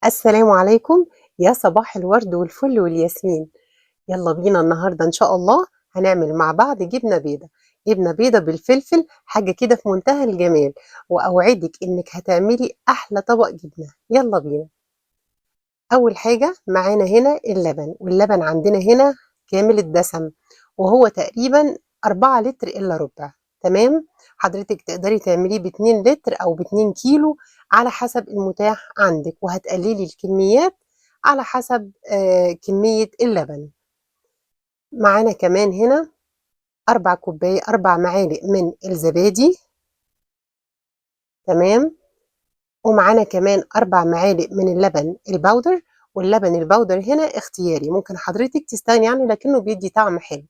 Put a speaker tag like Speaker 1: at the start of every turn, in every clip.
Speaker 1: السلام عليكم. يا صباح الورد والفل والياسمين. يلا بينا النهاردة إن شاء الله هنعمل مع بعض جبنة بيضة. جبنة بيضة بالفلفل، حاجة كده في منتهى الجمال، وأوعدك إنك هتعملي أحلى طبق جبنة. يلا بينا. أول حاجة معانا هنا اللبن، واللبن عندنا هنا كامل الدسم، وهو تقريبا 4 لتر إلا ربع. تمام. حضرتك تقدري تعمليه ب2 لتر أو ب2 كيلو على حسب المتاح عندك، وهتقللي الكميات على حسب كمية اللبن. معانا كمان هنا 4 معالق من الزبادي. تمام. ومعانا كمان 4 معالق من اللبن البودر، واللبن البودر هنا اختياري، ممكن حضرتك تستغني عنه لكنه بيدي طعم حلو.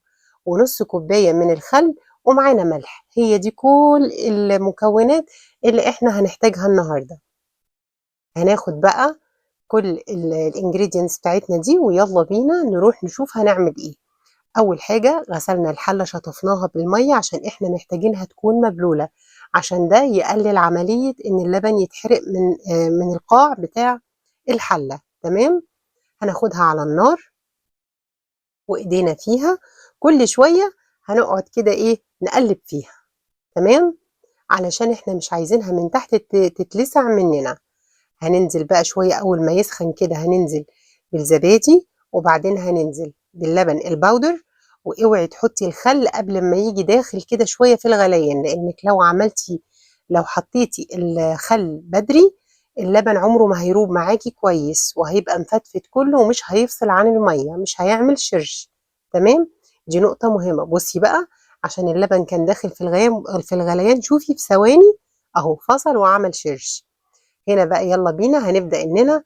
Speaker 1: ونص كوباية من الخل، ومعانا ملح. هي دي كل المكونات اللي احنا هنحتاجها النهاردة. هناخد بقى كل الانجريدينتس بتاعتنا دي، ويلا بينا نروح نشوف هنعمل ايه. اول حاجة غسلنا الحلة، شطفناها بالمية عشان احنا محتاجينها تكون مبلولة، عشان ده يقلل عملية ان اللبن يتحرق من القاع بتاع الحلة. تمام. هناخدها على النار وايدينا فيها، كل شوية هنقعد كده ايه نقلب فيها. تمام. علشان احنا مش عايزينها من تحت تتلسع مننا. هننزل بقى شوية، أول ما يسخن كده هننزل بالزبادي، وبعدين هننزل باللبن البودر. واوعي تحطي الخل قبل ما يجي داخل كده شوية في الغليان، لأنك لو حطيتي الخل بدري، اللبن عمره ما هيروب معاكي كويس، وهيبقى مفتفت كله ومش هيفصل عن المية، مش هيعمل شرش. تمام. دي نقطة مهمة. بصي بقى، عشان اللبن كان داخل في الغليان، شوفي في ثواني اهو فصل وعمل شرش. هنا بقى يلا بينا هنبدأ إننا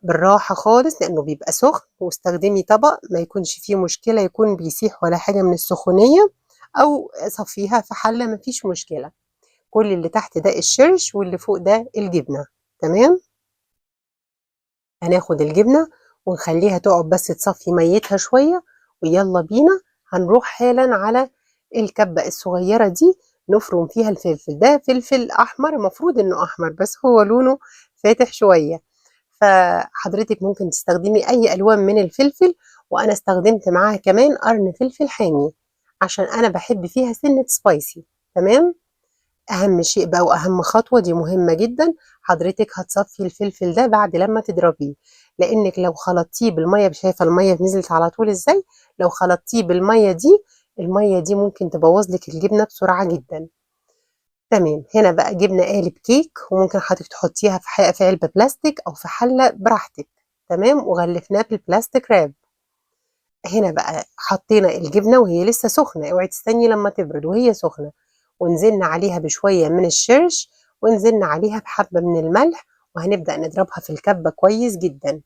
Speaker 1: بالراحة خالص، لأنه بيبقى سخن، واستخدمي طبق ما يكونش فيه مشكلة يكون بيسيح ولا حاجة من السخونية، أو صفيها في حلة مفيش مشكلة. كل اللي تحت ده الشرش، واللي فوق ده الجبنة. تمام. هناخد الجبنة ونخليها تقعد بس تصفي ميتها شوية، ويلا بينا هنروح حالا على الكبة الصغيرة دي، نفرم فيها الفلفل. ده فلفل أحمر، المفروض إنه أحمر بس هو لونه فاتح شوية، فحضرتك ممكن تستخدمي أي ألوان من الفلفل. وأنا استخدمت معاها كمان قرن فلفل حامي، عشان أنا بحب فيها سنة سبايسي. تمام. أهم شيء بقى وأهم خطوة دي مهمة جدا، حضرتك هتصفي الفلفل ده بعد لما تضربيه، لأنك لو خلطتيه بالمية، شايفة المية نزلت على طول إزاي؟ لو خلطتيه بالمية دي، المية دي ممكن تبوظ لك الجبنة بسرعة جدا. تمام. هنا بقى جبنة قالب كيك، وممكن حضرتك تحطيها في علبة بلاستيك أو في حلة براحتك. تمام. وغلفناه بالبلاستيك راب. هنا بقى حطينا الجبنة وهي لسه سخنة، اوعي تستني لما تبرد وهي سخنة، ونزلنا عليها بشوية من الشرش، ونزلنا عليها بحبة من الملح، وهنبدأ نضربها في الكبة كويس جدا.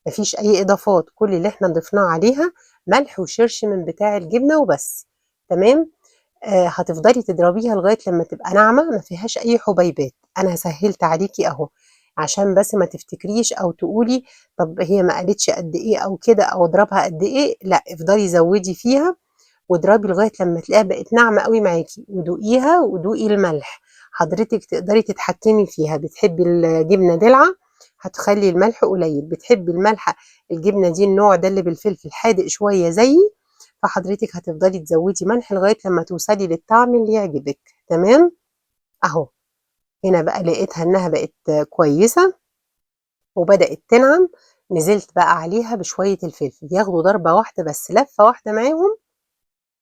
Speaker 1: مفيش أي إضافات، كل اللي احنا ضفناه عليها ملح وشرش من بتاع الجبنة وبس. تمام. هتفضلي تضربيها لغاية لما تبقى ناعمة، ما فيهاش أي حبيبات. أنا سهلت عليكي أهو، عشان بس ما تفتكريش أو تقولي طب هي ما قالتش قد إيه أو كده، أو اضربها قد إيه. لا، افضلي زودي فيها واضربي لغاية لما تلاقيها بقت ناعمة قوي معاكي، ودوقيها ودوقي الملح. حضرتك تقدري تتحكمي فيها. بتحبي الجبنة دلعة، هتخلي الملح قليل. بتحبي الملح، الجبنة دي النوع ده اللي بالفلفل حادق شوية زيي، فحضرتك هتفضلي تزودي ملح لغاية لما توصلي للطعم اللي يعجبك. تمام. اهو. هنا بقى لقيتها انها بقت كويسة وبدأت تنعم، نزلت بقى عليها بشوية الفلفل، ياخدوا ضربة واحدة بس، لفة واحدة معاهم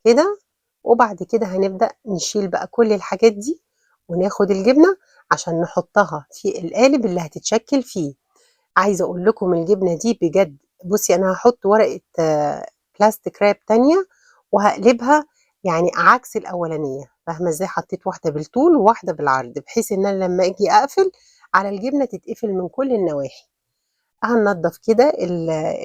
Speaker 1: كده. وبعد كده هنبدأ نشيل بقى كل الحاجات دي، وناخد الجبنة عشان نحطها في القالب اللي هتتشكل فيه. عايزة اقول لكم الجبنة دي بجد، بصي انا هحط ورقة بلاستيك راب تانية، وهقلبها يعني عكس الاولانية. فاهمة ازاي؟ حطيت واحدة بالطول وواحدة بالعرض، بحيث ان انا لما اجي اقفل على الجبنة تتقفل من كل النواحي. هننضف كده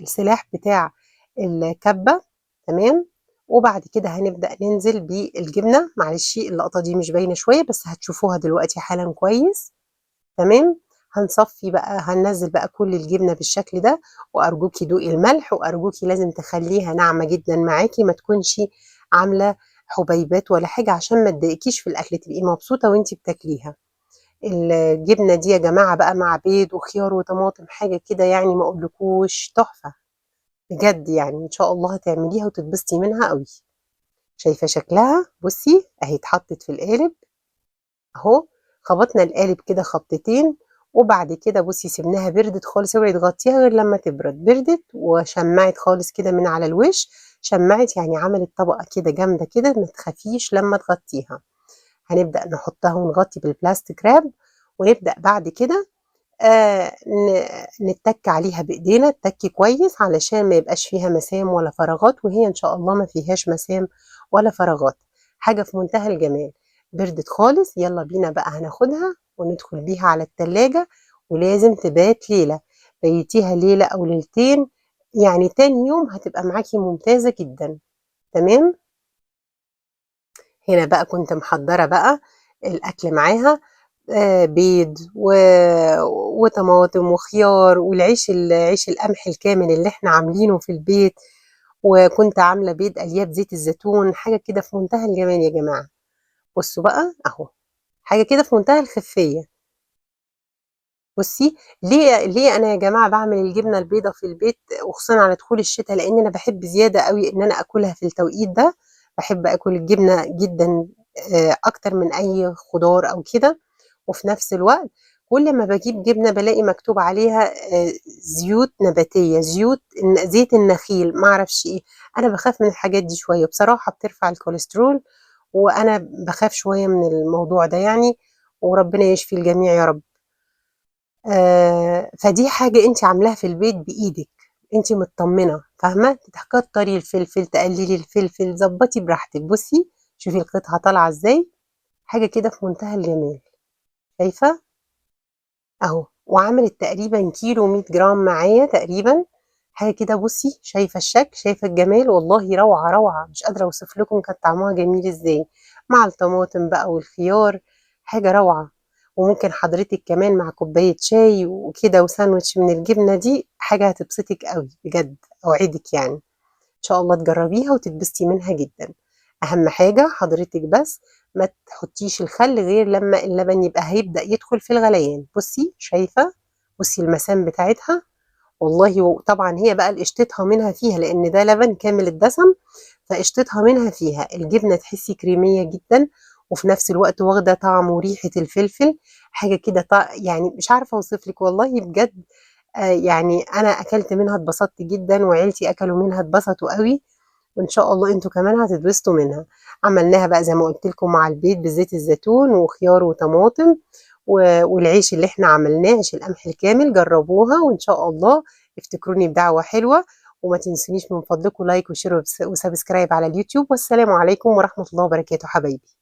Speaker 1: السلاح بتاع الكبة. تمام. وبعد كده هنبدأ ننزل بالجبنة. معلش اللقطة دي مش باينة شوية، بس هتشوفوها دلوقتي حالا كويس. تمام. هنصفي بقى، هننزل بقى كل الجبنة بالشكل ده. وأرجوكي دوقي الملح، وأرجوكي لازم تخليها ناعمة جدا معاكي، ما تكونش عاملة حبيبات ولا حاجة، عشان ما تضايقكيش في الأكل، تبقي مبسوطة وانتي بتاكليها. الجبنة دي يا جماعة بقى مع بيض وخيار وطماطم، حاجة كده يعني ما اقولكوش تحفة بجد. يعني ان شاء الله هتعمليها وتتبسطي منها قوي. شايفة شكلها؟ بصي اهي اتحطت في القالب اهو. خبطنا القالب كده خبطتين، وبعد كده بصي سيبناها بردت خالص. اوعي تغطيها غير لما تبرد. بردت وشمعت خالص كده من على الوش. شمعت يعني عملت طبقة كده جامدة كده، ما تخافيش لما تغطيها. هنبدأ نحطها ونغطي بالبلاستيك راب، ونبدأ بعد كده نتك عليها بايدينا التك كويس علشان ما يبقاش فيها مسام ولا فراغات، وهي ان شاء الله ما فيهاش مسام ولا فراغات. حاجة في منتهى الجمال. بردت خالص. يلا بينا بقى هناخدها وندخل بيها على التلاجة، ولازم تبات ليلة. بيتيها ليلة او ليلتين، يعني تاني يوم هتبقى معاكي ممتازة جدا. تمام. هنا بقى كنت محضرة بقى الأكل معاها، بيض وطماطم وخيار، والعيش عيش القمح الكامل اللي احنا عاملينه في البيت. وكنت عاملة بيض ألياف زيت الزيتون، حاجة كده في منتهى الجمال يا جماعة. بصوا بقى أهو، حاجة كده في منتهى الخفية. بصي، ليه انا يا جماعه بعمل الجبنه البيضاء في البيت وخصوصا على دخول الشتاء؟ لان انا بحب زياده قوي ان انا اكلها في التوقيت ده. بحب اكل الجبنه جدا، اكتر من اي خضار او كده. وفي نفس الوقت كل ما بجيب جبنه بلاقي مكتوب عليها زيوت نباتيه، زيت النخيل، ما اعرفش ايه. انا بخاف من الحاجات دي شويه بصراحه، بترفع الكوليسترول، وانا بخاف شويه من الموضوع ده يعني. وربنا يشفي الجميع يا رب. فدي حاجة انت عاملاها في البيت بإيدك، انت مطمنة، فاهمة؟ تكتري الفلفل، تقللي الفلفل، ظبطي براحتك. بصي شوفي القطعة طالعة ازاي، حاجة كده في منتهى الجمال. شايفة اهو؟ وعملت تقريبا كيلو 100 جرام معايا تقريبا، حاجة كده. بصي شايفة الشكل، شايفة الجمال؟ والله روعة روعة، مش قادرة اوصف لكم كان طعمها جميل ازاي مع الطماطم بقى والخيار. حاجة روعة. وممكن حضرتك كمان مع كوباية شاي وكده وساندوتش من الجبنة دي، حاجة هتبسطك قوي بجد، اوعدك يعني. ان شاء الله تجربيها وتتبسطي منها جدا. اهم حاجة حضرتك بس ما تحطيش الخل غير لما اللبن يبقى هيبدأ يدخل في الغليان. بصي شايفة؟ بصي المسام بتاعتها والله. وطبعا هي بقى قشطتها منها فيها لان ده لبن كامل الدسم، فقشطتها منها فيها. الجبنة تحسي كريمية جدا، وفي نفس الوقت واخدة طعم وريحة الفلفل. حاجة كده يعني مش عارفة اوصف لك والله بجد. يعني انا اكلت منها اتبسطت جدا، وعيلتي اكلوا منها اتبسطوا قوي، وان شاء الله انتوا كمان هتتبسطوا منها. عملناها بقى زي ما قلت لكم مع البيض بزيت الزيتون وخيار وطماطم، والعيش اللي احنا عملناه عيش القمح الكامل. جربوها وان شاء الله افتكروني بدعوة حلوة. وما تنسونيش من فضلكم لايك وشير وسبسكرايب على اليوتيوب. والسلام عليكم ورحمة الله وبركاته حبايبي.